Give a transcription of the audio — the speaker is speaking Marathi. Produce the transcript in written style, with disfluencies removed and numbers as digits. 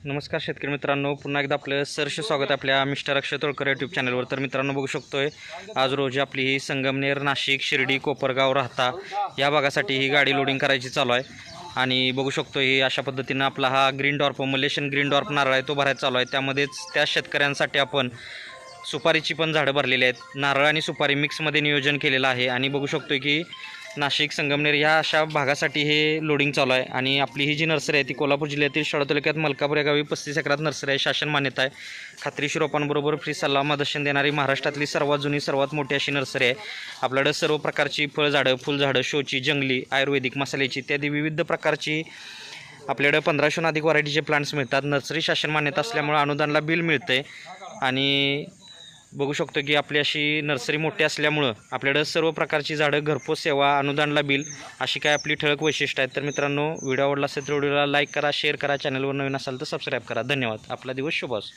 नमस्कार शेतकरी मित्रांनो, पुन्हा एकदा आपलं सहर्ष स्वागत आपल्या मिस्टर अक्षय तोळकर यूट्यूब चॅनलवर. तर मित्रांनो, बघू शकतोय आज रोजी आपली ही संगमनेर, नाशिक, शिर्डी, कोपरगाव, राहता या भागासाठी ही गाडी लोडिंग करायची चालू आहे. आणि बघू शकतो ही अशा पद्धतीनं आपला हा green dwarf Malaysian green dwarf नारळ आहे तो भरायचा चालू आहे. त्यामध्येच त्या शेतकऱ्यांसाठी आपण सुपारीची पण झाडं भरलेली आहेत. नारळ आणि सुपारी मिक्समध्ये नियोजन केलेलं आहे. आणि बघू शकतो की नाशिक, संगमनेर ह्या अशा भागासाठी हे लोडिंग चालू आहे. आणि आपली ही जी नर्सरी आहे ती कोल्हापूर जिल्ह्यातील शहादा तालुक्यात मलकापूर या गावी 35 एकरात नर्सरी आहे. शासन मान्यता आहे. खात्रीशीर रोपांबरोबर फ्री सल्ला मार्गदर्शन देणारी महाराष्ट्रातली सर्वात जुनी सर्वात मोठी अशी नर्सरी आहे. आपल्याकडे सर्व प्रकारची फळझाडं, फुलझाडं, शोची, जंगली, आयुर्वेदिक, मसाल्याची इत्यादी विविध प्रकारची आपल्याकडे 1500 अधिक व्हरायटीचे प्लांट्स मिळतात. नर्सरी शासन मान्यता असल्यामुळे अनुदानला बिल मिळते. आणि बघू शकतो की आपली अशी नर्सरी मोठी असल्यामुळं आपल्याकडं सर्व प्रकारची झाडं, घरपोच सेवा, अनुदानला बिल अशी काय आपली ठळक वैशिष्ट्य आहेत. तर मित्रांनो, व्हिडिओ आवडला असेल तर व्हिडिओला लाईक करा, शेअर करा, चॅनलवर नवीन असाल तर सबस्क्राईब करा. धन्यवाद. आपला दिवस शुभ असो.